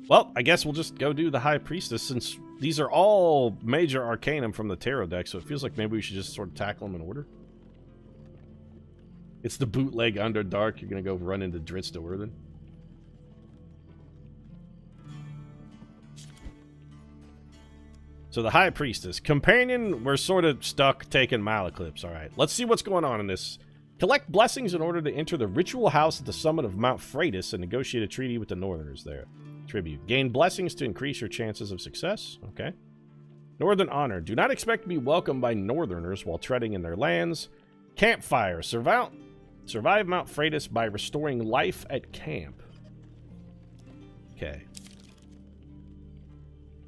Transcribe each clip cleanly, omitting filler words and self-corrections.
Well, I guess we'll just go do the High Priestess, since these are all major arcanum from the tarot deck, so it feels like maybe we should just sort of tackle them in order. It's the bootleg Underdark. You're going to go run into Dritz to Worthen. So the High Priestess. Companion, we're sort of stuck taking Malaclips. Alright, let's see what's going on in this. Collect blessings in order to enter the ritual house at the summit of Mount Freydis and negotiate a treaty with the Northerners there. Tribute. Gain blessings to increase your chances of success. Okay. Northern Honor. Do not expect to be welcomed by Northerners while treading in their lands. Campfire. Survive Mount Freydis by restoring life at camp. Okay.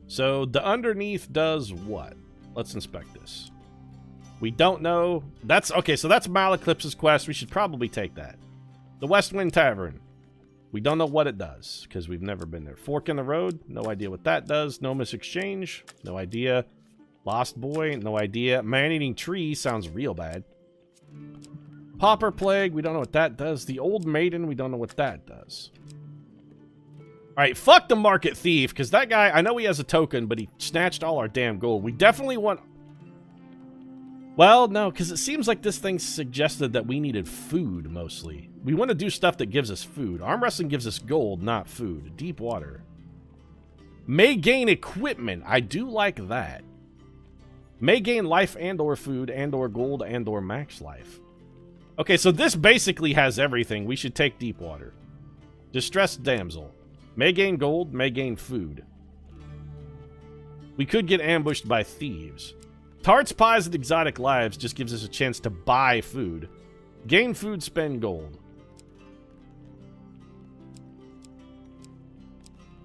So the underneath does what? Let's inspect this. We don't know. That's okay, so that's Malaclips's quest. We should probably take that. The West Wind Tavern. We don't know what it does, because we've never been there. Fork in the Road. No idea what that does. Nomus Exchange. No idea. Lost Boy. No idea. Man-Eating Tree sounds real bad. Pauper Plague. We don't know what that does. The Old Maiden. We don't know what that does. Alright, fuck the Market Thief, because that guy, I know he has a token, but he snatched all our damn gold. We definitely want... Well, no, because it seems like this thing suggested that we needed food, mostly. We want to do stuff that gives us food. Arm wrestling gives us gold, not food. Deep water. May gain equipment. I do like that. May gain life and or food and or gold and or max life. Okay, so this basically has everything. We should take deep water. Distressed Damsel. May gain gold, may gain food. We could get ambushed by thieves. Tarts, Pies, and Exotic Lives just gives us a chance to buy food. Gain food, spend gold.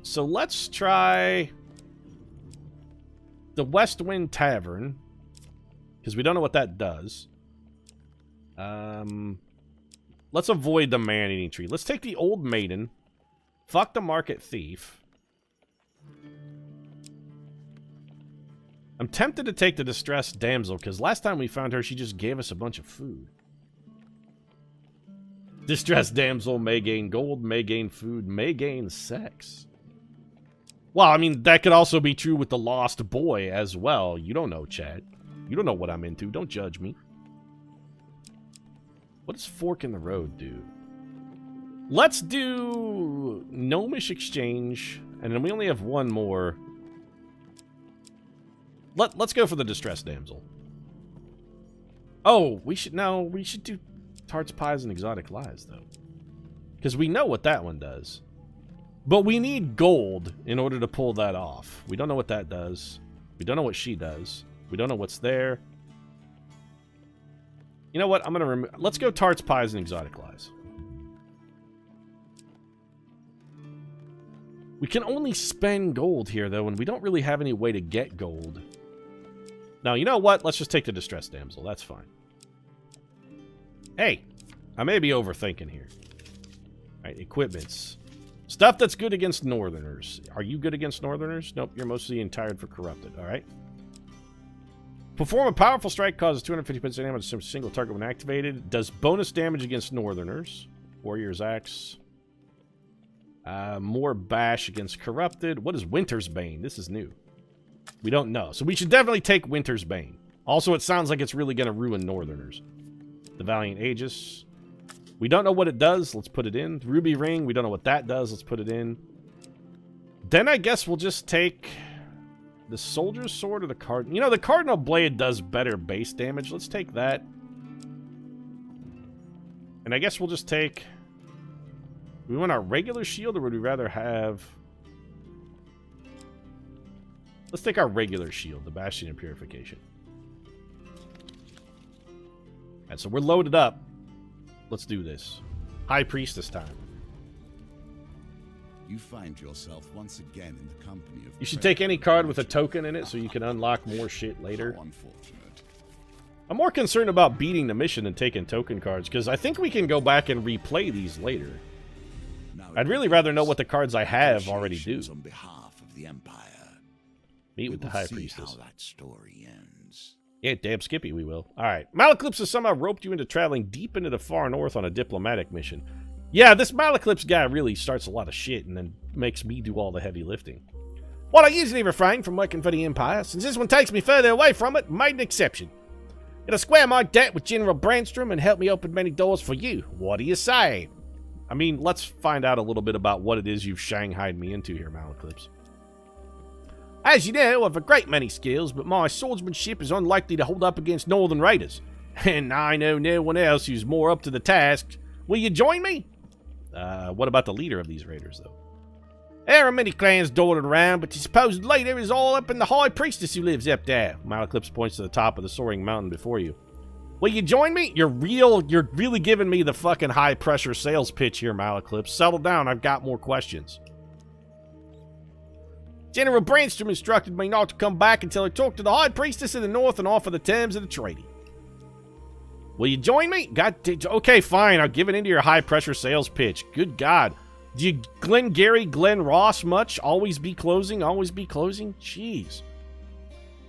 So let's try the West Wind Tavern, because we don't know what that does. Let's avoid the Man-Eating Tree. Let's take the Old Maiden. Fuck the Market Thief. I'm tempted to take the Distressed Damsel, because last time we found her, she just gave us a bunch of food. Distressed Damsel may gain gold, may gain food, may gain sex. Well, I mean, that could also be true with the Lost Boy as well. You don't know, Chad. You don't know what I'm into. Don't judge me. What does Fork in the Road do? Let's do Gnomish Exchange, and then we only have one more. Let's go for the Distressed Damsel. Oh, we should do Tarts, Pies, and Exotic Lies, though. Because we know what that one does. But we need gold in order to pull that off. We don't know what that does. We don't know what she does. We don't know what's there. You know what? I'm going to let's go Tarts, Pies, and Exotic Lies. We can only spend gold here, though, and we don't really have any way to get gold. Now, you know what? Let's just take the Distressed Damsel. That's fine. Hey, I may be overthinking here. All right, equipments. Stuff that's good against Northerners. Are you good against Northerners? Nope, you're mostly entired for Corrupted. All right. Perform a powerful strike, causes 250% damage to a single target when activated. Does bonus damage against Northerners. Warrior's Axe. More bash against Corrupted. What is Winter's Bane? This is new. We don't know. So we should definitely take Winter's Bane. Also, it sounds like it's really going to ruin Northerners. The Valiant Aegis. We don't know what it does. Let's put it in. The Ruby Ring. We don't know what that does. Let's put it in. Then I guess we'll just take the Soldier's Sword or the Cardinal. You know, the Cardinal Blade does better base damage. Let's take that. And I guess we'll just take... Do we want our regular shield, or would we rather have... Let's take our regular shield, the Bastion of Purification. Alright, so we're loaded up. Let's do this. High Priestess time. You find yourself once again in the company of... You should take any card with a token in it so you can unlock more shit later. How unfortunate. I'm more concerned about beating the mission than taking token cards, because I think we can go back and replay these later. I'd really rather know what the cards I have already do. On behalf of the Empire. Meet with the High Priestess. How that story ends. Yeah, damn Skippy, we will. Alright. Malaclips has somehow roped you into traveling deep into the far north on a diplomatic mission. Yeah, this Malaclips guy really starts a lot of shit and then makes me do all the heavy lifting. While I usually refrain from working for the Empire, since this one takes me further away from it, made an exception. It'll square my debt with General Brandstrom and help me open many doors for you. What do you say? I mean, let's find out a little bit about what it is you've shanghaied me into here, Malaclips. As you know, I have a great many skills, but my swordsmanship is unlikely to hold up against Northern Raiders. And I know no one else who's more up to the task. Will you join me? What about the leader of these raiders, though? There are many clans dotted around, but the supposed leader is all up in the High Priestess who lives up there. Malaclips points to the top of the soaring mountain before you. Will you join me? You're really giving me the fucking high-pressure sales pitch here, Malaclips. Settle down, I've got more questions. General Brandstrom instructed me not to come back until I talked to the High Priestess in the north and offer the terms of the treaty. Will you join me? Okay, fine, I'll give it into your high-pressure sales pitch. Good God. Do you Glenn Ross much? Always be closing, always be closing? Jeez.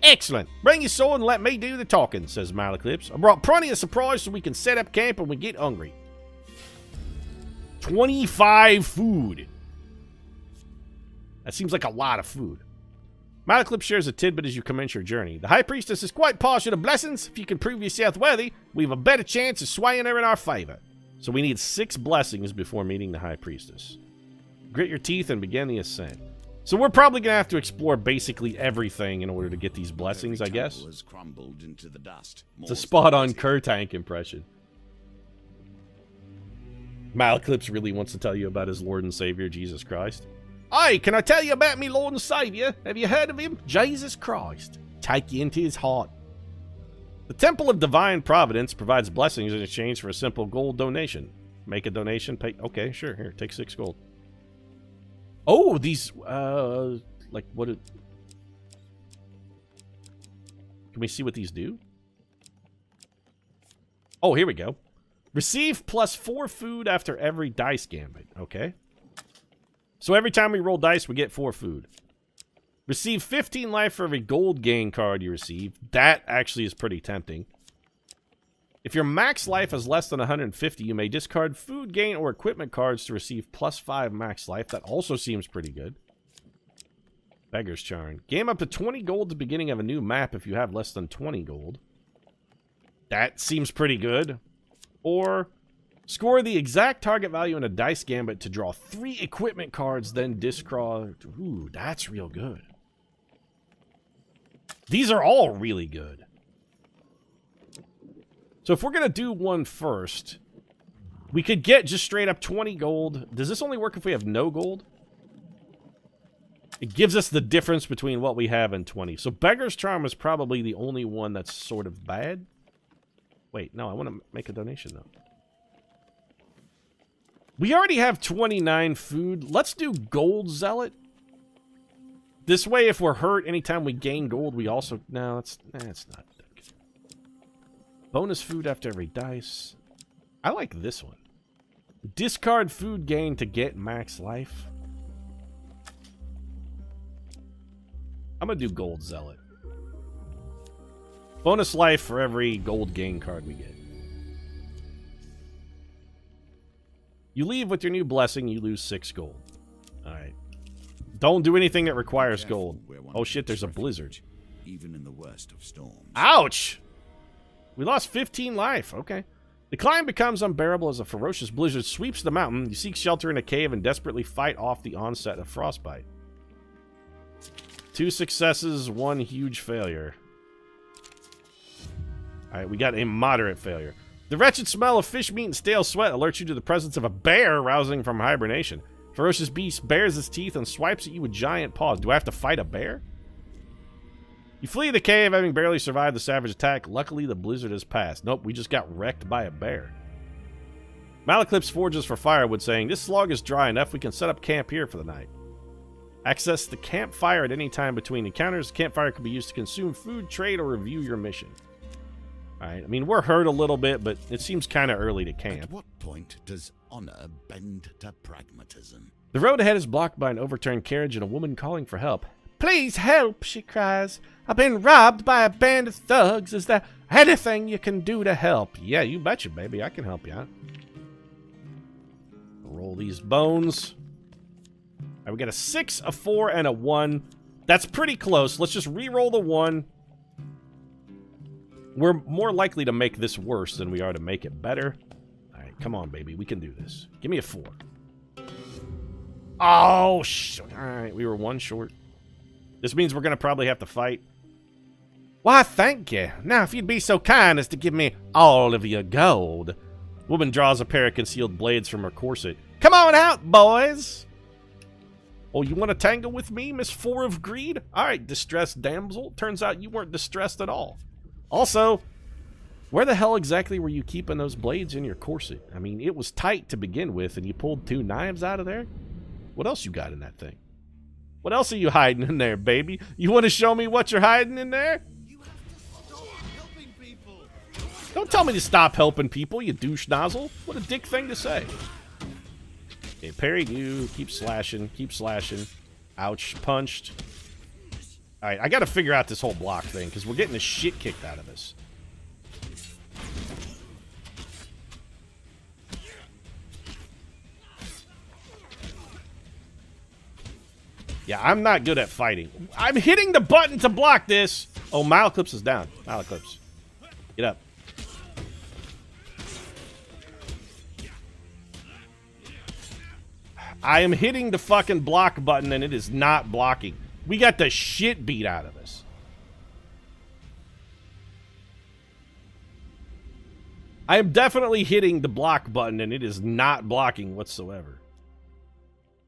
Excellent. Bring your sword and let me do the talking, says Malaclips. I brought plenty of supplies so we can set up camp when we get hungry. 25 food. That seems like a lot of food. Malaclips shares a tidbit as you commence your journey. The High Priestess is quite partial to blessings. If you can prove yourself worthy, we have a better chance of swaying her in our favor. So we need 6 blessings before meeting the High Priestess. Grit your teeth and begin the ascent. So we're probably going to have to explore basically everything in order to get these blessings, I guess. It's a spot-on Kertank impression. Malaclips really wants to tell you about his Lord and Savior, Jesus Christ. Hey, can I tell you about me Lord and Savior? Have you heard of him? Jesus Christ. Take you into his heart. The Temple of Divine Providence provides blessings in exchange for a simple gold donation. Make a donation, pay... Okay, sure, here, take 6 gold. Oh, these, like, what... Can we see what these do? Oh, here we go. Receive plus 4 food after every dice gambit. Okay. So every time we roll dice, we get 4 food. Receive 15 life for every gold gain card you receive. That actually is pretty tempting. If your max life is less than 150, you may discard food gain or equipment cards to receive plus 5 max life. That also seems pretty good. Beggar's Charm. Gain up to 20 gold at the beginning of a new map if you have less than 20 gold. That seems pretty good. Or score the exact target value in a dice gambit to draw 3 equipment cards, then discard. Ooh, that's real good. These are all really good. So if we're going to do one first, we could get just straight up 20 gold. Does this only work if we have no gold? It gives us the difference between what we have and 20. So Beggar's Charm is probably the only one that's sort of bad. Wait, no, I want to make a donation, though. We already have 29 food. Let's do Gold Zealot. This way, if we're hurt anytime we gain gold, we also... No, it's not. Bonus food after every dice. I like this one. Discard food gain to get max life. I'm going to do Gold Zealot. Bonus life for every gold gain card we get. You leave with your new blessing, you lose 6 gold. Alright. Don't do anything that requires gold. Oh shit, there's a blizzard. Even in the worst of storms. Ouch! We lost 15 life. Okay. The climb becomes unbearable as a ferocious blizzard sweeps the mountain. You seek shelter in a cave and desperately fight off the onset of frostbite. 2 successes, 1 huge failure. Alright, we got a moderate failure. The wretched smell of fish meat and stale sweat alerts you to the presence of a bear rousing from hibernation. Ferocious beast bares its teeth and swipes at you with giant paws. Do I have to fight a bear? You flee the cave, having barely survived the savage attack. Luckily, the blizzard has passed. Nope, we just got wrecked by a bear. Malaclips forges for firewood, saying, "This log is dry enough. We can set up camp here for the night." Access the campfire at any time between encounters. The campfire can be used to consume food, trade, or review your mission. Alright, I mean, we're hurt a little bit, but it seems kind of early to camp. At what point does honor bend to pragmatism? The road ahead is blocked by an overturned carriage and a woman calling for help. "Please help," she cries. "I've been robbed by a band of thugs. Is there anything you can do to help?" Yeah, you betcha, baby. I can help you out. Roll these bones. Right, we got a 6, a 4, and a 1. That's pretty close. Let's just re-roll the 1. We're more likely to make this worse than we are to make it better. All right, come on, baby. We can do this. Give me a 4. Oh, all right, we were 1 short. This means we're going to probably have to fight. Why, thank you. Now, if you'd be so kind as to give me all of your gold. Woman draws a pair of concealed blades from her corset. Come on out, boys. Oh, you want to tangle with me, Miss 4 of Greed? All right, distressed damsel. Turns out you weren't distressed at all. Also, where the hell exactly were you keeping those blades in your corset? I mean, it was tight to begin with, and you pulled 2 knives out of there? What else you got in that thing? What else are you hiding in there, baby? You want to show me what you're hiding in there? Don't tell me to stop helping people, you douche nozzle. What a dick thing to say. Okay, parry you. Keep slashing. Keep slashing. Ouch. Punched. Alright, I gotta figure out this whole block thing, because we're getting the shit kicked out of us. Yeah, I'm not good at fighting. I'm hitting the button to block this! Oh, Malaclips is down. Malaclips. Get up. I am hitting the fucking block button and it is not blocking. We got the shit beat out of us. I am definitely hitting the block button and it is not blocking whatsoever.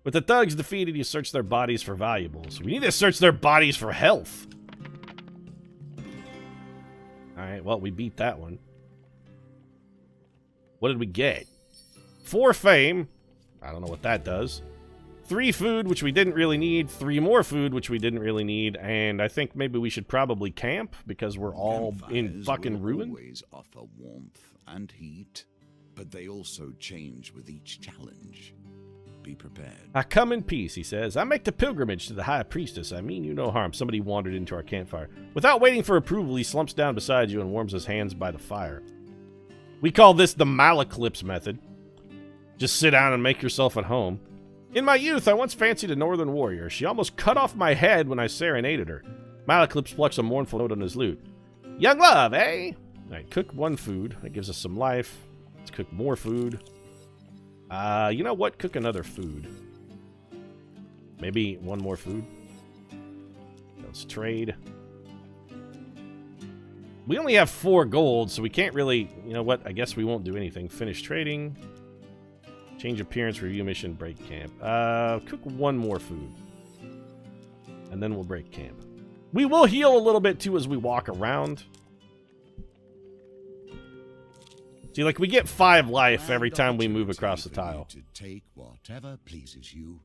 With the thugs defeated, you search their bodies for valuables. We need to search their bodies for health. Alright, well, we beat that one. What did we get? 4 fame. I don't know what that does. 3 food, which we didn't really need. 3 more food, which we didn't really need. And I think maybe we should probably camp because we're all in fucking ruin. Always offer warmth and heat, but they also change with each challenge. Be prepared. I come in peace, he says. I make the pilgrimage to the high priestess. I mean you no harm. Somebody wandered into our campfire. Without waiting for approval, he slumps down beside you and warms his hands by the fire. We call this the Malaclips method. Just sit down and make yourself at home. In my youth, I once fancied a northern warrior. She almost cut off my head when I serenaded her. Malaclips plucks a mournful note on his lute. Young love, eh? Alright, cook 1 food. That gives us some life. Let's cook more food. You know what? Cook another food. Maybe 1 more food. Let's trade. We only have 4 gold, so we can't really... You know what? I guess we won't do anything. Finish trading. Change appearance, review mission, break camp. Cook 1 more food. And then we'll break camp. We will heal a little bit, too, as we walk around. See, like, we get 5 life every time we move across the tile. To take whatever pleases you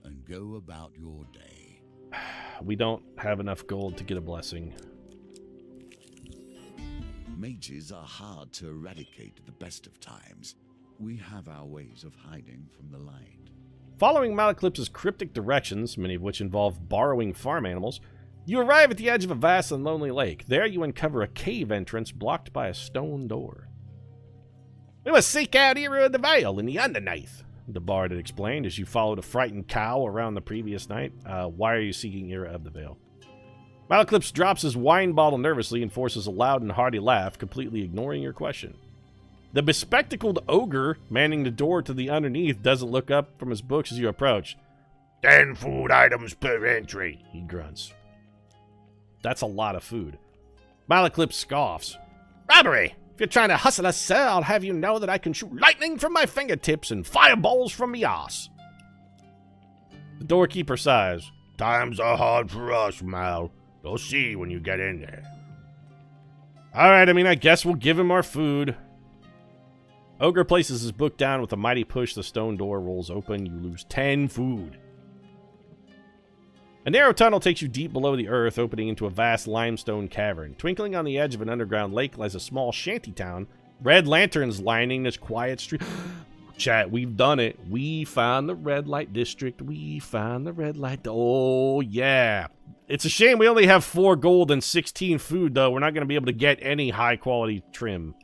and go about your day. We don't have enough gold to get a blessing. Mages are hard to eradicate at the best of times. We have our ways of hiding from the light. Following Malaclips' cryptic directions, many of which involve borrowing farm animals, you arrive at the edge of a vast and lonely lake. There you uncover a cave entrance blocked by a stone door. We must seek out Era of the Vale in the underneath, the bard had explained as you followed a frightened cow around the previous night. Why are you seeking Era of the Vale? Malaclips drops his wine bottle nervously and forces a loud and hearty laugh, completely ignoring your question. The bespectacled ogre manning the door to the underneath doesn't look up from his books as you approach. 10 food items per entry, he grunts. That's a lot of food. Malaclips scoffs. Robbery! If you're trying to hustle us, sir, I'll have you know that I can shoot lightning from my fingertips and fireballs from me ass. The doorkeeper sighs. Times are hard for us, Mal. You'll see when you get in there. Alright, I guess we'll give him our food. Ogre places his book down with a mighty push. The stone door rolls open. You lose 10 food. A narrow tunnel takes you deep below the earth, opening into a vast limestone cavern. Twinkling on the edge of an underground lake lies a small shanty town. Red lanterns lining this quiet street. Chat, we've done it. We found the red light district. We found the red light. Oh, yeah. It's a shame we only have 4 gold and 16 food, though. We're not going to be able to get any high-quality trim.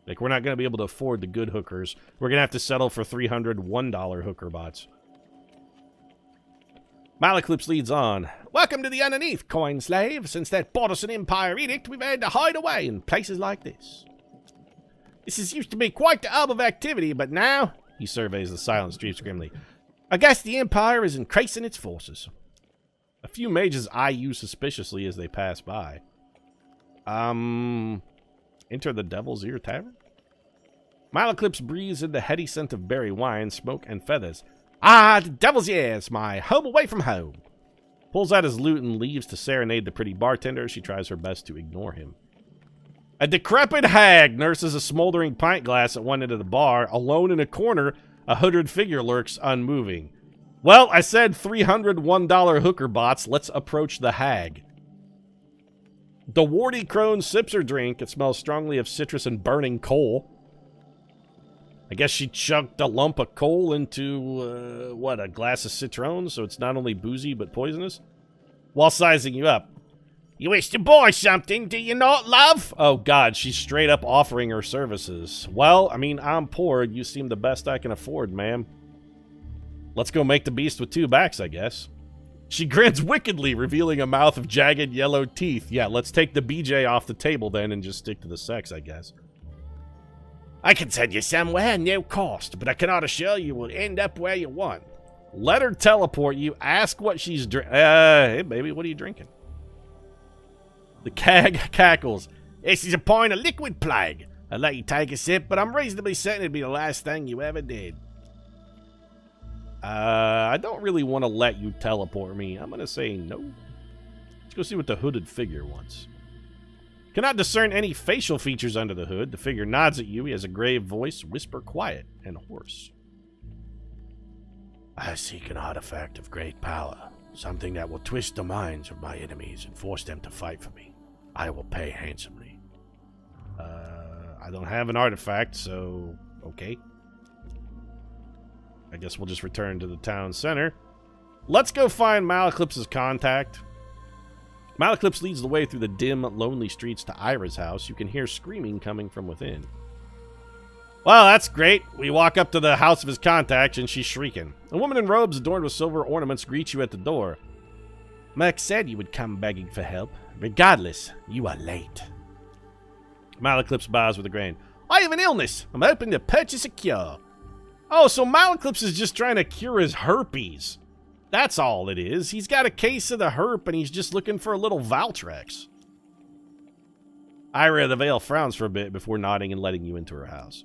Like, we're not going to be able to afford the good hookers. We're going to have to settle for $301 hooker bots. Malaclips leads on. Welcome to the underneath, coin slave. Since that Partisan Empire edict, we've had to hide away in places like this. This has used to be quite the hub of activity, but now, he surveys the silent streets grimly, I guess the Empire is increasing its forces. A few mages eye you suspiciously as they pass by. Enter the Devil's Ear Tavern? Malaclips breathes in the heady scent of berry wine, smoke, and feathers. Ah, the Devil's Ears, my home away from home. Pulls out his lute and leaves to serenade the pretty bartender. She tries her best to ignore him. A decrepit hag nurses a smoldering pint glass at one end of the bar. Alone in a corner, a hooded figure lurks unmoving. Well, I said $301 hooker bots. Let's approach the hag. The warty crone sips her drink. It smells strongly of citrus and burning coal. I guess she chucked a lump of coal into, a glass of Citron, so it's not only boozy but poisonous? While sizing you up. You wish to buy something, do you not, love? Oh, God, she's straight up offering her services. Well, I mean, I'm poor. You seem the best I can afford, ma'am. Let's go make the beast with two backs, I guess. She grins wickedly, revealing a mouth of jagged yellow teeth. Yeah, let's take the BJ off the table then and just stick to the sex, I guess. I can send you somewhere, no cost, but I cannot assure you will end up where you want. Let her teleport you. Ask what she's drinking. Hey, baby, what are you drinking? The hag cackles. This is a pint of liquid plague. I'll let you take a sip, but I'm reasonably certain it'd be the last thing you ever did. I don't really want to let you teleport me. I'm going to say no. Let's go see what the hooded figure wants. Cannot discern any facial features under the hood. The figure nods at you. He has a grave voice, whisper quiet and hoarse. I seek an artifact of great power. Something that will twist the minds of my enemies and force them to fight for me. I will pay handsomely. I don't have an artifact, so okay. I guess we'll just return to the town center. Let's go find Malaclips' contact. Malaclips leads the way through the dim, lonely streets to Ira's house. You can hear screaming coming from within. Well, that's great. We walk up to the house of his contact, and she's shrieking. A woman in robes adorned with silver ornaments greets you at the door. Merc said you would come begging for help. Regardless, you are late. Malaclips bows with a grin. I have an illness. I'm hoping to purchase a cure. Oh, so Malaclips is just trying to cure his herpes. That's all it is. He's got a case of the herp, and he's just looking for a little Valtrex. Ira the Veil frowns for a bit before nodding and letting you into her house.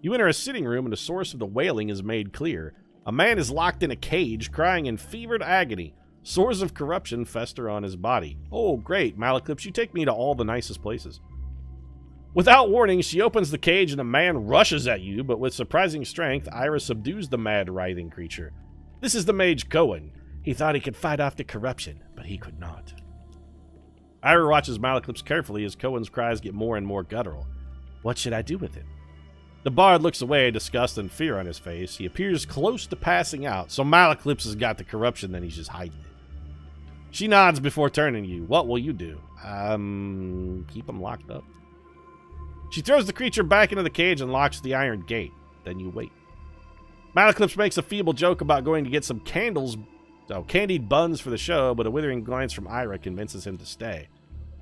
You enter a sitting room, and the source of the wailing is made clear. A man is locked in a cage, crying in fevered agony. Sores of corruption fester on his body. Oh, great, Malaclips, you take me to all the nicest places. Without warning, she opens the cage, and a man rushes at you, but with surprising strength, Ira subdues the mad, writhing creature. This is the mage Cohen. He thought he could fight off the corruption, but he could not. Ira watches Malaclips carefully as Cohen's cries get more and more guttural. What should I do with it? The bard looks away, disgust and fear on his face. He appears close to passing out, so Malaclips has got the corruption, then he's just hiding it. She nods before turning to you. What will you do? Keep him locked up. She throws the creature back into the cage and locks the iron gate. Then you wait. Malaclips makes a feeble joke about going to get some candied buns for the show, but a withering glance from Ira convinces him to stay.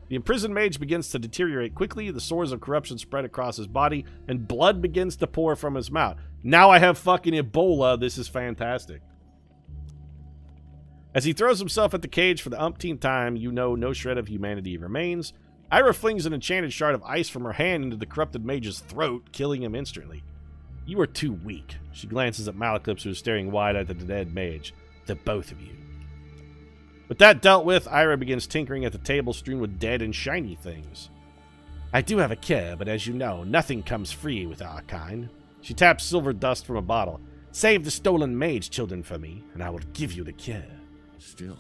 The imprisoned mage begins to deteriorate quickly, the sores of corruption spread across his body, and blood begins to pour from his mouth. Now I have fucking Ebola, this is fantastic. As he throws himself at the cage for the umpteenth time, you know no shred of humanity remains. Ira flings an enchanted shard of ice from her hand into the corrupted mage's throat, killing him instantly. You are too weak. She glances at Malaclips, who is staring wide at the dead mage. The both of you. With that dealt with, Ira begins tinkering at the table strewn with dead and shiny things. I do have a cure, but as you know, nothing comes free with our kind. She taps silver dust from a bottle. Save the stolen mage children for me, and I will give you the cure. Still,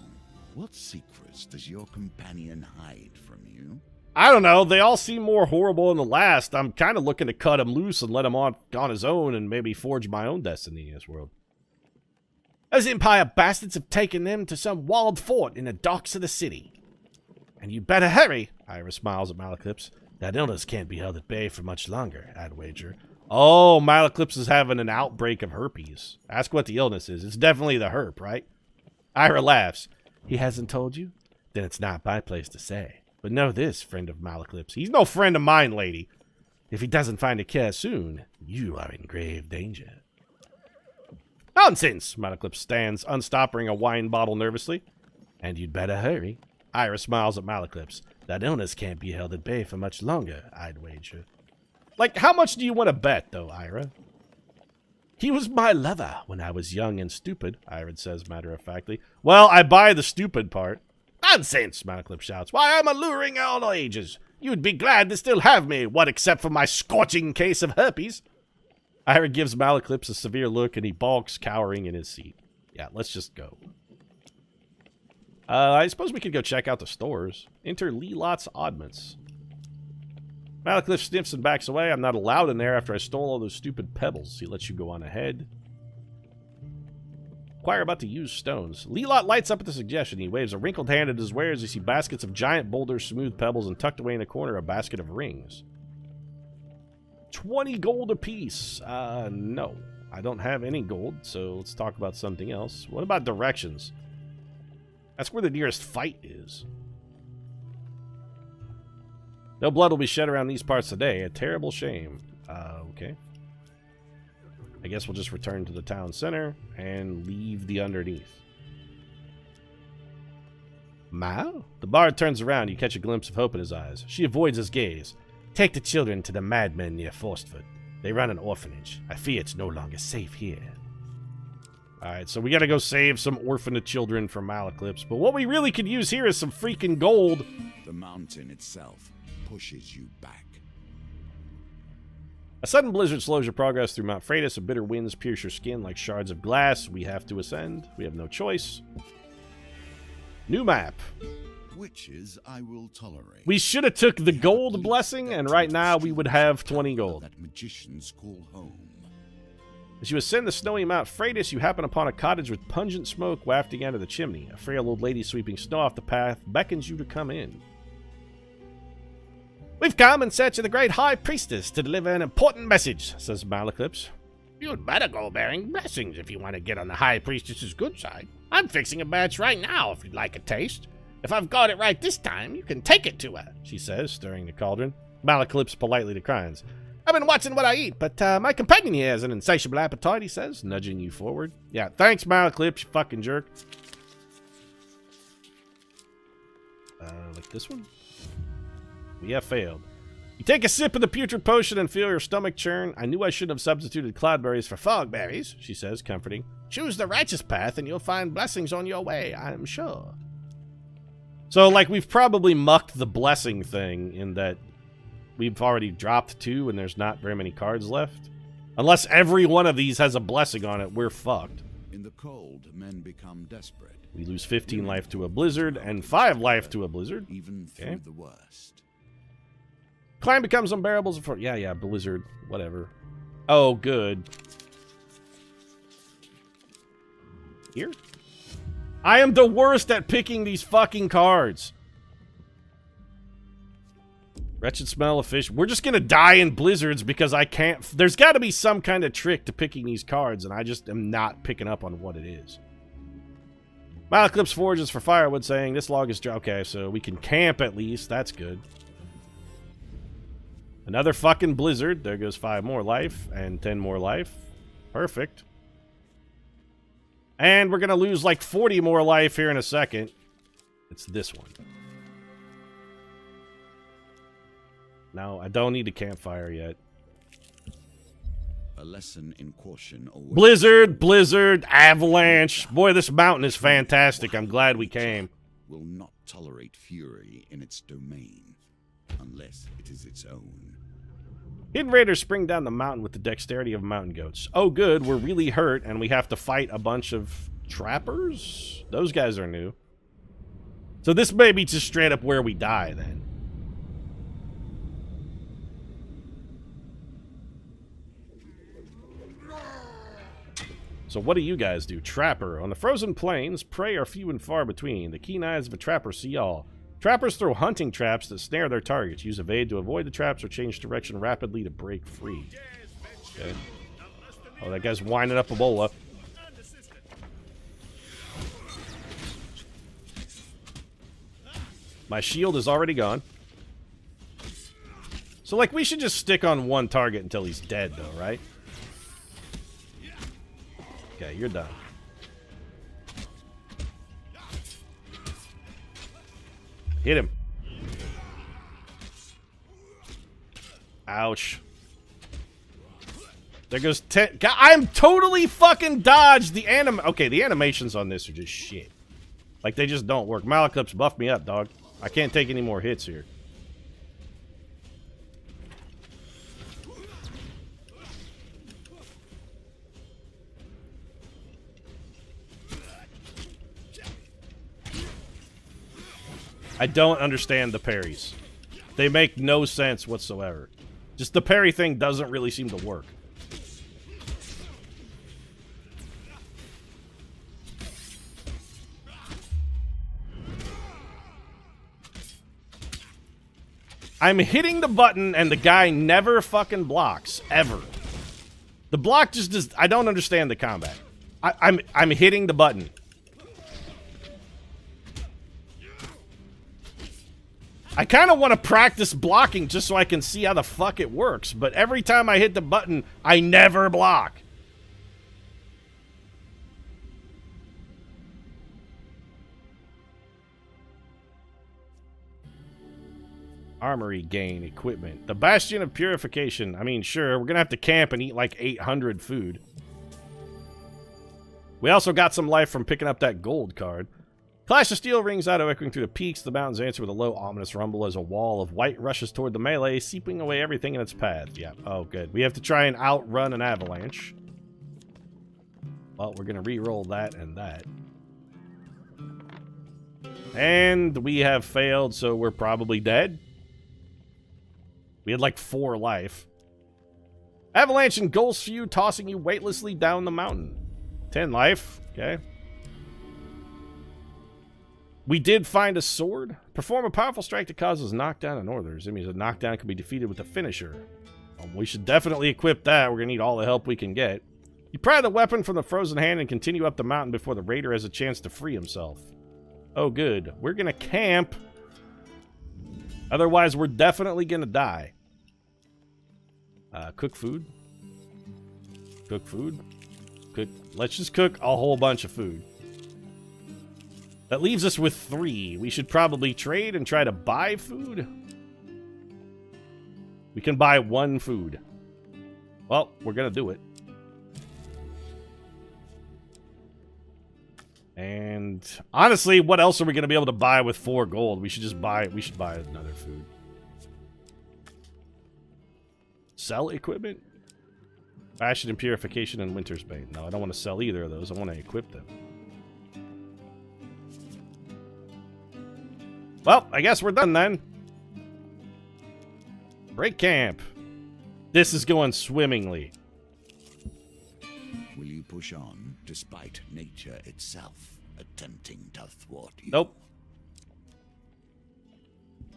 what secrets does your companion hide from you? I don't know. They all seem more horrible than the last. I'm kind of looking to cut him loose and let him on his own and maybe forge my own destiny in this world. Those Empire bastards have taken them to some walled fort in the docks of the city. And you better hurry, Ira smiles at Malaclips. That illness can't be held at bay for much longer, I'd wager. Oh, Malaclips is having an outbreak of herpes. Ask what the illness is. It's definitely the herp, right? Ira laughs. He hasn't told you? Then it's not my place to say. But know this, friend of Malaclips. He's no friend of mine, lady. If he doesn't find a cure soon, you are in grave danger. Nonsense! Malaclips stands, unstopping a wine bottle nervously. And you'd better hurry. Ira smiles at Malaclips. That illness can't be held at bay for much longer, I'd wager. Like, how much do you want to bet, though, Ira? He was my lover when I was young and stupid, Ira says matter-of-factly. Well, I buy the stupid part. Nonsense, Malaclips shouts. Why, I'm alluring all ages. You'd be glad to still have me, what except for my scorching case of herpes. Ira gives Malaclips a severe look, and he balks, cowering in his seat. Yeah, let's just go. I suppose we could go check out the stores. Enter Lee Lot's Oddments. Malaclips sniffs and backs away. I'm not allowed in there after I stole all those stupid pebbles. He lets you go on ahead. Inquire about the used stones. Lee Lot lights up at the suggestion. He waves a wrinkled hand at his wares. You see baskets of giant boulders, smooth pebbles, and tucked away in the corner a basket of rings. 20 gold apiece. No. I don't have any gold, so let's talk about something else. What about directions? That's where the nearest fight is. No blood will be shed around these parts today. A terrible shame. Okay. I guess we'll just return to the town center and leave the underneath. Mao? The bard turns around. You catch a glimpse of hope in his eyes. She avoids his gaze. Take the children to the madmen near Forstford. They run an orphanage. I fear it's no longer safe here. Alright, so we gotta go save some orphaned children from Malaclips. But what we really could use here is some freaking gold. The mountain itself pushes you back. A sudden blizzard slows your progress through Mount Perfidious. A bitter winds pierce your skin like shards of glass. We have to ascend. We have no choice. New map. Witches I will tolerate. We should have took the gold blessing, and right now we would have 20 gold. That magicians call home. As you ascend the snowy Mount Perfidious, you happen upon a cottage with pungent smoke wafting out of the chimney. A frail old lady sweeping snow off the path beckons you to come in. We've come in search of the great High Priestess to deliver an important message, says Malaclips. You'd better go bearing blessings if you want to get on the High Priestess's good side. I'm fixing a batch right now if you'd like a taste. If I've got it right this time, you can take it to her, she says, stirring the cauldron. Malaclips politely declines. I've been watching what I eat, but my companion here has an insatiable appetite, he says, nudging you forward. Yeah, thanks, Malaclips, you fucking jerk. Like this one? We have failed. You take a sip of the putrid potion and feel your stomach churn. I knew I shouldn't have substituted cloudberries for fogberries, she says, comforting. Choose the righteous path and you'll find blessings on your way, I'm sure. So, like, we've probably mucked the blessing thing in that we've already dropped 2 and there's not very many cards left. Unless every one of these has a blessing on it, we're fucked. In the cold, men become desperate. We lose 15 life to a blizzard and 5 life to a blizzard. Even through the worst. Climb becomes unbearable. Yeah, blizzard. Whatever. Oh, good. Here? I am the worst at picking these fucking cards. Wretched smell of fish. We're just gonna die in blizzards because I can't... There's gotta be some kind of trick to picking these cards, and I just am not picking up on what it is. Malaclips forages for firewood, saying, this log is dry. Okay, so we can camp at least. That's good. Another fucking blizzard. There goes 5 more life and 10 more life. Perfect. And we're gonna lose like 40 more life here in a second. It's this one. No, I don't need a campfire yet. A lesson in caution awaits. Blizzard, avalanche. Boy, this mountain is fantastic. I'm glad we came. Will not tolerate fury in its domain, unless it is its own. Hidden raiders spring down the mountain with the dexterity of mountain goats. Oh good, we're really hurt and we have to fight a bunch of trappers? Those guys are new. So this may be just straight up where we die then. So what do you guys do? Trapper. On the frozen plains, prey are few and far between. The keen eyes of a trapper see all. Trappers throw hunting traps that snare their targets. Use evade to avoid the traps or change direction rapidly to break free. Okay. Oh, that guy's winding up Ebola. My shield is already gone. So, like, we should just stick on one target until he's dead, though, right? Okay, you're done. Hit him. Ouch. There goes 10. God, I'm totally fucking dodged the Okay, the animations on this are just shit. Like, they just don't work. Malaclips, buff me up, dog. I can't take any more hits here. I don't understand the parries. They make no sense whatsoever. Just the parry thing doesn't really seem to work. I'm hitting the button and the guy never fucking blocks. Ever. The block just does... I don't understand the combat. I'm hitting the button. I kind of want to practice blocking just so I can see how the fuck it works, but every time I hit the button, I never block. Armory gain equipment. The Bastion of Purification. I mean, sure, we're going to have to camp and eat like 800 food. We also got some life from picking up that gold card. Clash of Steel rings out, echoing through the peaks. The mountains answer with a low, ominous rumble as a wall of white rushes toward the melee, seeping away everything in its path. Yeah, oh, good. We have to try and outrun an avalanche. Well, we're going to re-roll that and that. And we have failed, so we're probably dead. We had like 4 life. Avalanche engulfs you, tossing you weightlessly down the mountain. 10 life. Okay. We did find a sword. Perform a powerful strike that causes knockdown on others. It means a knockdown can be defeated with a finisher. We should definitely equip that. We're going to need all the help we can get. You pry the weapon from the frozen hand and continue up the mountain before the raider has a chance to free himself. Oh, good. We're going to camp. Otherwise, we're definitely going to die. Cook food. Cook food. Cook. Let's just cook a whole bunch of food. That leaves us with 3. We should probably trade and try to buy food. We can buy 1 food. Well, we're going to do it. And honestly, what else are we going to be able to buy with 4 gold? We should just buy another food. Sell equipment? Fashion and Purification and Winter's Bane. No, I don't want to sell either of those. I want to equip them. Well, I guess we're done then. Break camp. This is going swimmingly. Will you push on despite nature itself attempting to thwart you? Nope.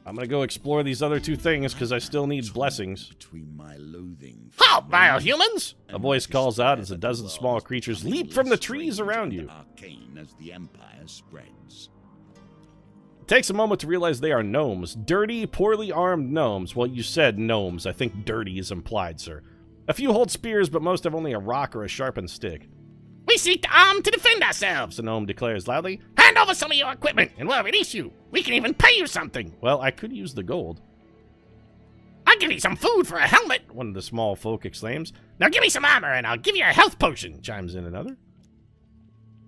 I'm gonna go explore these other 2 things because I still need blessings. Between my loathing. Halt, vile humans! A voice calls out as a dozen small creatures leap from the trees around you. Arcane as the empire spreads. It takes a moment to realize they are gnomes. Dirty, poorly armed gnomes. Well, you said gnomes. I think dirty is implied, sir. A few hold spears, but most have only a rock or a sharpened stick. We seek to arm to defend ourselves, the gnome declares loudly. Hand over some of your equipment, and we'll release you. We can even pay you something. Well, I could use the gold. I'll give you some food for a helmet, one of the small folk exclaims. Now give me some armor, and I'll give you a health potion, chimes in another.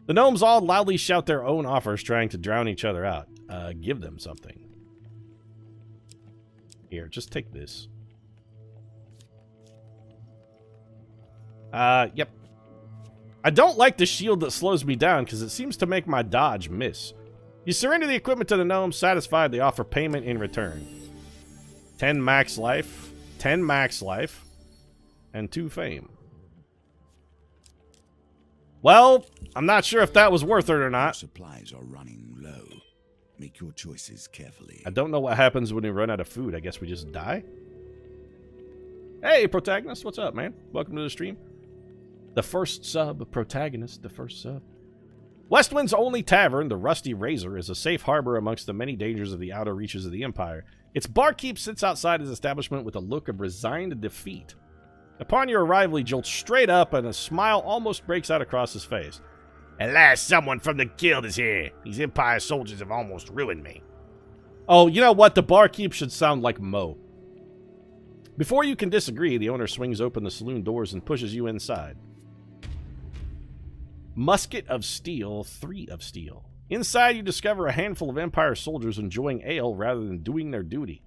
The gnomes all loudly shout their own offers, trying to drown each other out. Give them something. Here, just take this. Yep. I don't like the shield that slows me down because it seems to make my dodge miss. You surrender the equipment to the gnomes. Satisfied, they offer payment in return. 10 max life, 10 max life, and 2 fame. Well, I'm not sure if that was worth it or not. Supplies are running low. Make your choices carefully. I don't know what happens when we run out of food. I guess we just die? Hey, protagonist, what's up, man? Welcome to the stream. The first sub, protagonist, the first sub. Westwind's only tavern, the Rusty Razor, is a safe harbor amongst the many dangers of the outer reaches of the Empire. Its barkeep sits outside his establishment with a look of resigned defeat. Upon your arrival, he jolts straight up, and a smile almost breaks out across his face. At last, someone from the guild is here. These Empire soldiers have almost ruined me. Oh, you know what? The barkeep should sound like Mo. Before you can disagree, the owner swings open the saloon doors and pushes you inside. Musket of Steel, 3 of Steel. Inside, you discover a handful of Empire soldiers enjoying ale rather than doing their duty.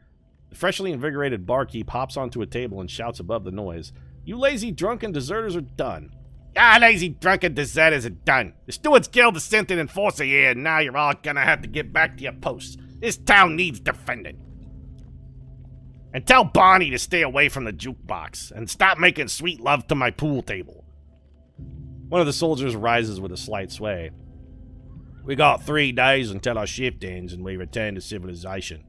The freshly invigorated barkeep hops onto a table and shouts above the noise. You lazy, drunken deserters are done. Ah, lazy, drunken deserters are done. The Stewards Guild has sent an enforcer here, and now you're all gonna have to get back to your posts. This town needs defending. And tell Bonnie to stay away from the jukebox, and stop making sweet love to my pool table. One of the soldiers rises with a slight sway. We got 3 days until our shift ends and we return to civilization.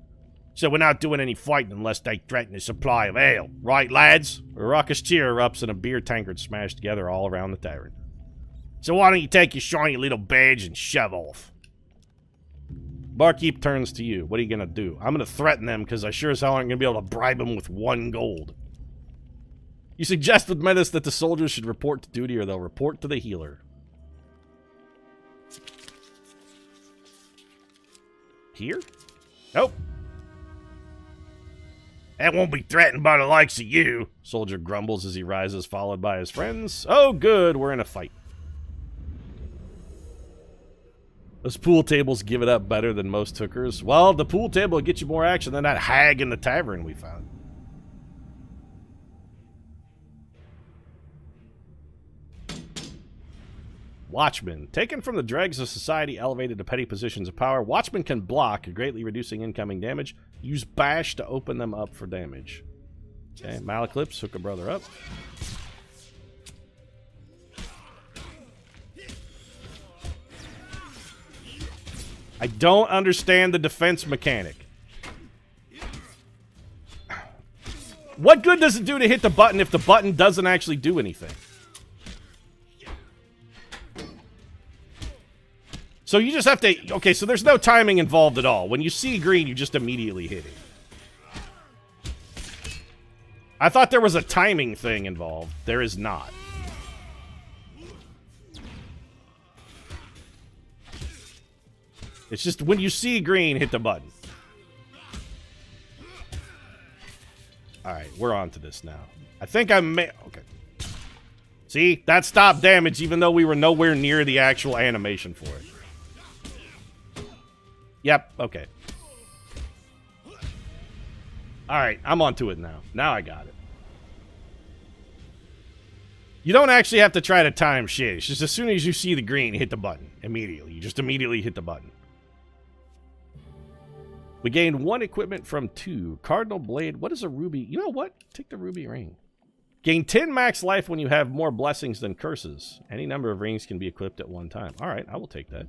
So we're not doing any fighting unless they threaten a supply of ale. Right, lads? A raucous cheer erupts and a beer tankard smashed together all around the tavern. So why don't you take your shiny little badge and shove off? Barkeep turns to you. What are you going to do? I'm going to threaten them because I sure as hell aren't going to be able to bribe them with 1 gold. You suggest with menace that the soldiers should report to duty or they'll report to the healer. Here? Nope. That won't be threatened by the likes of you, soldier grumbles as he rises, followed by his friends. Oh, good, we're in a fight. Those pool tables give it up better than most hookers. Well, the pool table will get you more action than that hag in the tavern we found. Watchmen. Taken from the dregs of society elevated to petty positions of power, Watchmen can block, greatly reducing incoming damage. Use Bash to open them up for damage. Okay, Malaclips, hook a brother up. I don't understand the defense mechanic. What good does it do to hit the button if the button doesn't actually do anything? So you just have to... Okay, so there's no timing involved at all. When you see green, you just immediately hit it. I thought there was a timing thing involved. There is not. It's just when you see green, hit the button. Alright, we're on to this now. I think I may... Okay. See? That stopped damage even though we were nowhere near the actual animation for it. Yep, okay. Alright, I'm onto it now. Now I got it. You don't actually have to try to time shit. It's just as soon as you see the green, hit the button. Immediately. You just immediately hit the button. We gained 1 equipment from 2. Cardinal Blade. What is a ruby? You know what? Take the ruby ring. Gain 10 max life when you have more blessings than curses. Any number of rings can be equipped at one time. Alright, I will take that.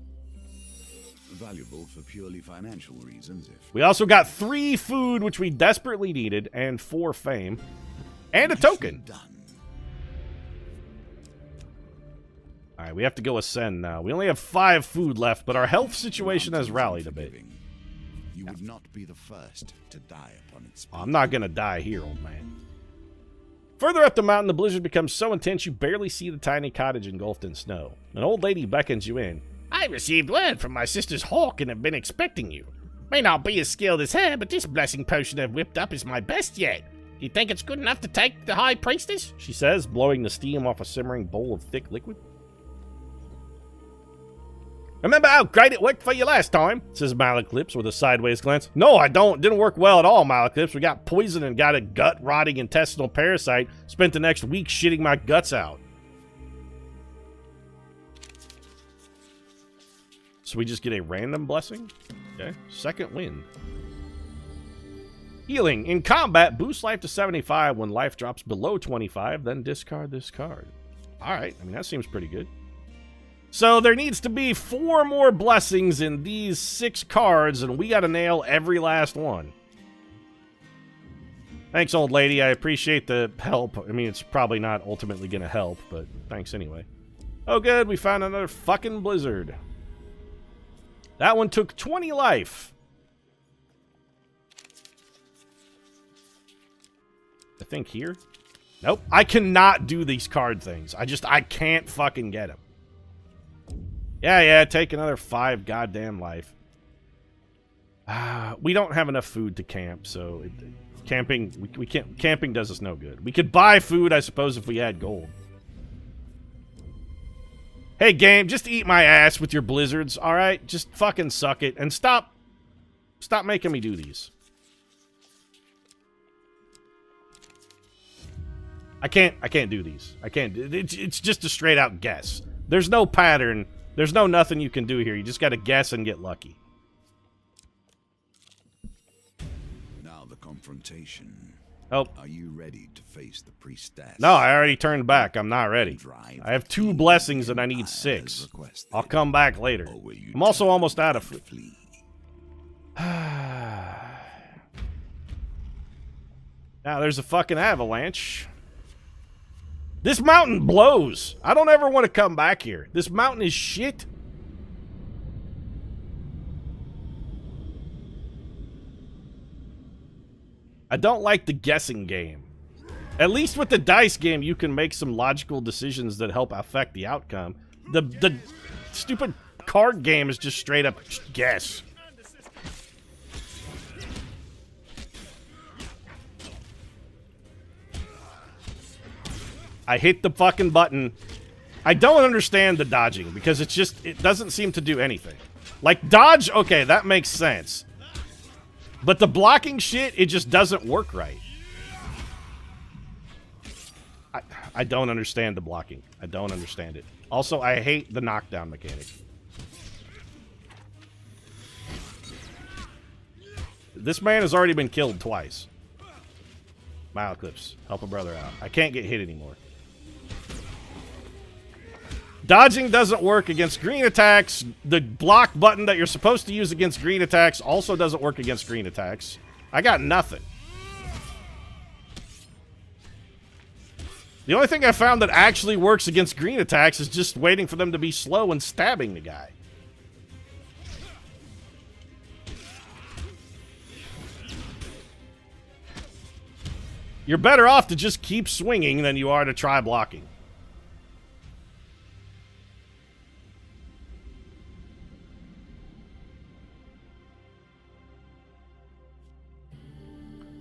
Valuable for purely financial reasons. We also got 3 food, which we desperately needed, and 4 fame. And a token. Alright, we have to go ascend now. We only have 5 food left, but our health situation has rallied a bit. You would not be the first to die upon its peak. I'm not gonna die here, old man. Further up the mountain, the blizzard becomes so intense you barely see the tiny cottage engulfed in snow. An old lady beckons you in. I received word from my sister's hawk and have been expecting you. May not be as skilled as her, but this blessing potion I've whipped up is my best yet. Do you think it's good enough to take the High Priestess? She says, blowing the steam off a simmering bowl of thick liquid. Remember how great it worked for you last time? Says Malaclips with a sideways glance. No, I don't. Didn't work well at all, Malaclips. We got poisoned and got a gut-rotting intestinal parasite. Spent the next week shitting my guts out. So we just get a random blessing? Okay. Second wind. Healing. In combat, boost life to 75 when life drops below 25, then discard this card. Alright, I mean, that seems pretty good. So there needs to be 4 more blessings in these 6 cards, and we gotta nail every last one. Thanks, old lady. I appreciate the help. I mean, it's probably not ultimately gonna help, but thanks anyway. Oh, good. We found another fucking blizzard. That one took 20 life. I think here. Nope. I cannot do these card things. I can't fucking get them. Yeah, take another 5 goddamn life. We don't have enough food to camp, so camping, we can't, camping does us no good. We could buy food, I suppose, if we had gold. Hey, game, just eat my ass with your blizzards, alright? Just fucking suck it, and stop making me do these. I can't do these. I can't. It's just a straight out guess. There's no pattern. There's no nothing you can do here. You just gotta guess and get lucky. Now the confrontation. Oh. Are you ready to face the priestess? No, I already turned back. I'm not ready. I have 2 blessings and I need 6. I'll come back later. I'm also almost out of food. Now there's a fucking avalanche. This mountain blows. I don't ever want to come back here. This mountain is shit. I don't like the guessing game. At least with the dice game, you can make some logical decisions that help affect the outcome. The stupid card game is just straight up guess. I hit the fucking button. I don't understand the dodging because it's just, it doesn't seem to do anything. Like dodge, okay, that makes sense. But the blocking shit, it just doesn't work right. I don't understand the blocking. I don't understand it. Also, I hate the knockdown mechanic. This man has already been killed twice. Malaclips, help a brother out. I can't get hit anymore. Dodging doesn't work against green attacks. The block button that you're supposed to use against green attacks also doesn't work against green attacks. I got nothing. The only thing I found that actually works against green attacks is just waiting for them to be slow and stabbing the guy. You're better off to just keep swinging than you are to try blocking.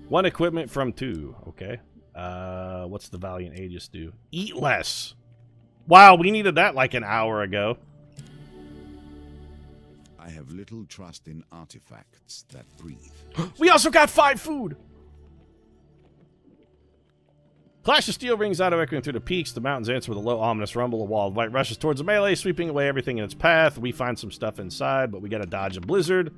One equipment from 2. Okay. What's the Valiant Aegis do? Eat less. Wow, we needed that like an hour ago. I have little trust in artifacts that breathe. We also got 5 food. Clash of steel rings out, echoing through the peaks. The mountains answer with a low, ominous rumble. A wall of white rushes towards the melee, sweeping away everything in its path. We find some stuff inside, but we gotta dodge a blizzard.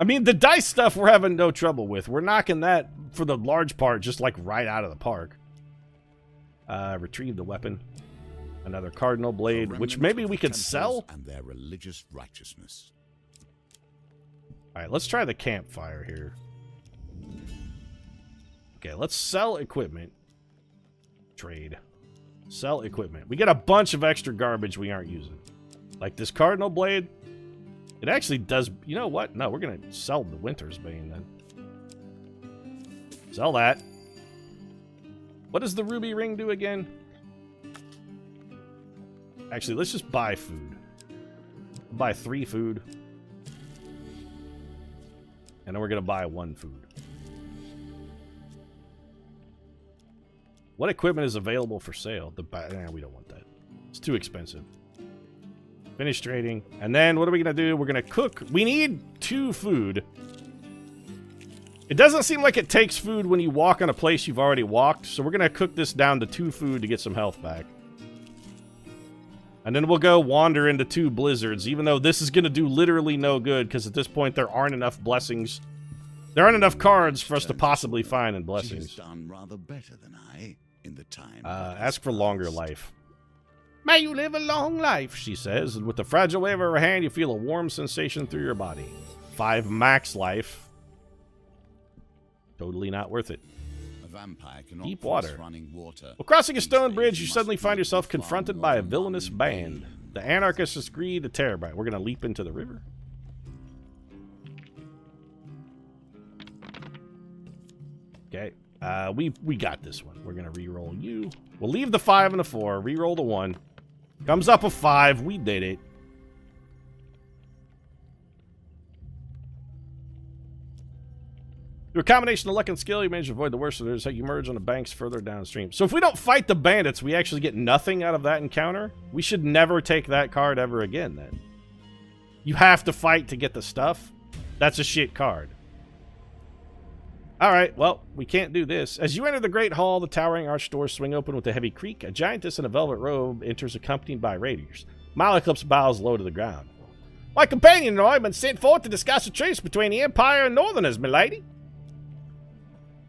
I mean, the dice stuff we're having no trouble with. We're knocking that, for the large part, just like right out of the park. Retrieve the weapon. Another cardinal blade, which maybe we could sell. And their religious righteousness. Alright, let's try the campfire here. Okay, let's sell equipment. Trade. Sell equipment. We get a bunch of extra garbage we aren't using. Like this cardinal blade. It actually does... You know what? No, we're going to sell the Winter's Bane then. Sell that. What does the ruby ring do again? Actually, let's just buy food. Buy 3 food. And then we're going to buy 1 food. What equipment is available for sale? We don't want that. It's too expensive. Finish trading. And then what are we going to do? We're going to cook. We need 2 food. It doesn't seem like it takes food when you walk on a place you've already walked. So we're going to cook this down to 2 food to get some health back. And then we'll go wander into 2 blizzards. Even though this is going to do literally no good. Because at this point there aren't enough blessings. There aren't enough cards for us to possibly find in blessings. She has done rather better than I in the time. Ask for longer life. May you live a long life, she says, and with the fragile wave of her hand, you feel a warm sensation through your body. 5 max life. Totally not worth it. A vampire cannot Deep water. running water. While crossing a stone bridge, you suddenly find yourself confronted by a villainous band. The anarchist has agreed to Terabyte. We're gonna leap into the river. Okay. We got this one. We're gonna re-roll you. We'll leave the 5 and the 4. Re-roll the 1. Comes up a 5. We did it. Through a combination of luck and skill, you manage to avoid the worst of theirs. You merge on the banks further downstream. So if we don't fight the bandits, we actually get nothing out of that encounter. We should never take that card ever again, then. You have to fight to get the stuff. That's a shit card. Alright, well, we can't do this. As you enter the Great Hall, the towering arched doors swing open with a heavy creak. A giantess in a velvet robe enters accompanied by raiders. Malaclypse bows low to the ground. My companion and I have been sent forth to discuss a truce between the Empire and Northerners, milady.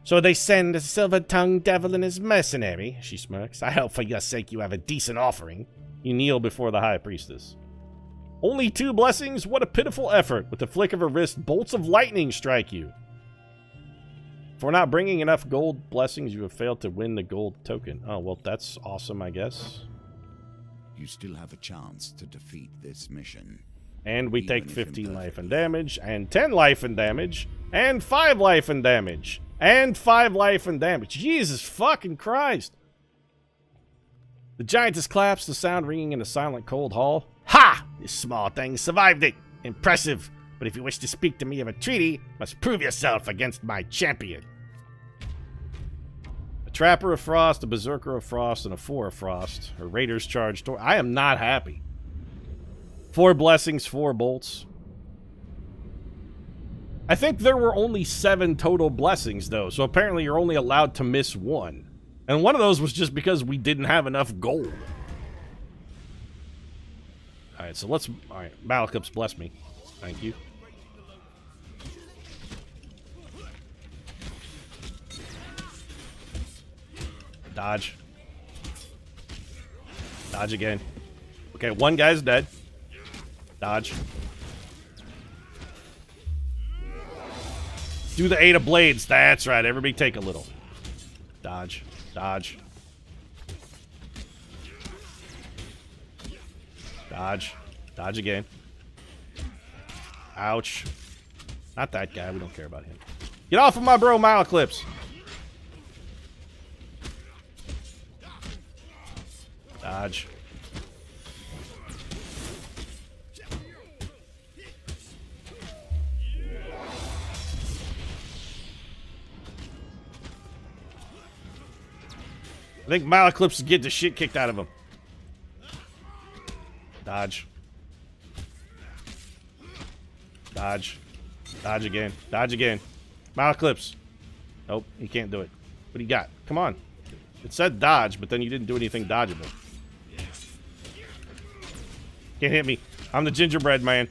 So they send a silver-tongued devil and his mercenary, she smirks. I hope for your sake you have a decent offering. You kneel before the High Priestess. Only 2 blessings? What a pitiful effort. With the flick of her wrist, bolts of lightning strike you. For not bringing enough gold blessings, you have failed to win the gold token. Oh, well, that's awesome, I guess. You still have a chance to defeat this mission. And we take 15 life and damage, and 10 life and damage, and 5 life and damage. And 5 life and damage. Jesus fucking Christ. The giantess claps, the sound ringing in the silent, cold hall. Ha! This small thing survived it. Impressive. But if you wish to speak to me of a treaty, must prove yourself against my champion. A Trapper of Frost, a Berserker of Frost, and a 4 of Frost. Her raiders charge toward... I am not happy. 4 blessings, 4 bolts. I think there were only 7 total blessings, though, so apparently you're only allowed to miss 1. And one of those was just because we didn't have enough gold. Alright, so let's... Alright, Malaclypse, bless me. Thank you. Dodge. Dodge again. Okay, 1 guy's dead. Dodge. Do the 8 of blades. That's right. Everybody take a little. Dodge. Dodge. Dodge. Dodge again. Ouch. Not that guy. We don't care about him. Get off of my bro, Malaclypse. Dodge. I think Malaclypse is getting the shit kicked out of him. Dodge. Dodge. Dodge again. Dodge again. Malaclypse. Nope, you can't do it. What do you got? Come on. It said dodge, but then you didn't do anything dodgeable. Can't hit me. I'm the gingerbread man.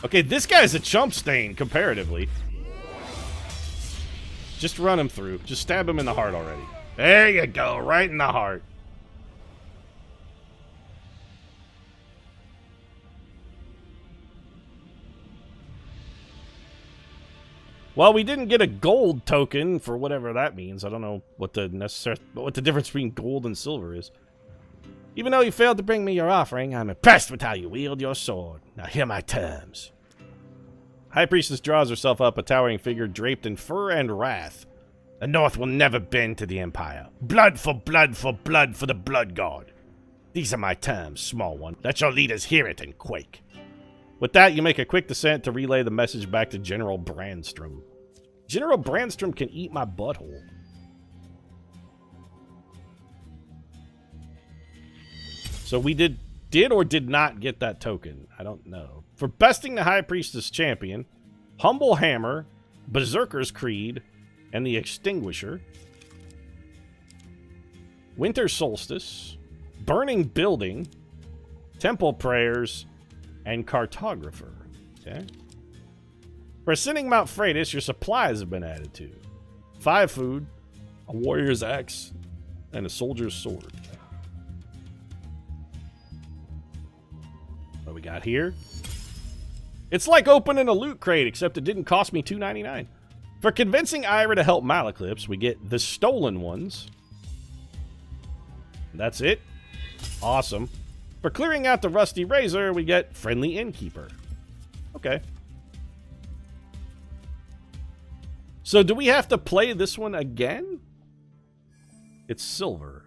Okay, this guy's a chump stain, comparatively. Just run him through. Just stab him in the heart already. There you go. Right in the heart. Well, we didn't get a gold token for whatever that means. I don't know what the difference between gold and silver is. Even though you failed to bring me your offering, I'm impressed with how you wield your sword. Now hear my terms. High Priestess draws herself up, a towering figure draped in fur and wrath. The North will never bend to the Empire. Blood for blood for blood for the Blood God. These are my terms, small one. Let your leaders hear it and quake. With that, you make a quick descent to relay the message back to General Brandstrom. General Brandstrom can eat my butthole. So we did or did not get that token. I don't know. For besting the High Priestess champion, Humble Hammer, Berserker's Creed, and the Extinguisher, Winter Solstice, Burning Building, Temple Prayers, and Cartographer. Okay. For ascending Mount Freitas, your supplies have been added to. 5 food, a warrior's axe, and a soldier's sword. What we got here? It's like opening a loot crate, except it didn't cost me $2.99. For convincing Ira to help Malaclypse, we get the Stolen Ones, That's it? Awesome. For clearing out the rusty razor, we get friendly innkeeper. Okay. So do we have to play this one again? It's silver.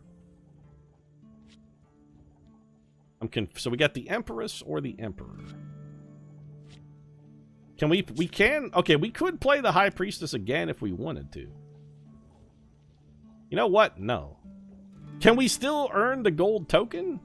So we got the Empress or the Emperor. Can we can? Okay, we could play the High Priestess again if we wanted to. You know what? No. Can we still earn the gold token?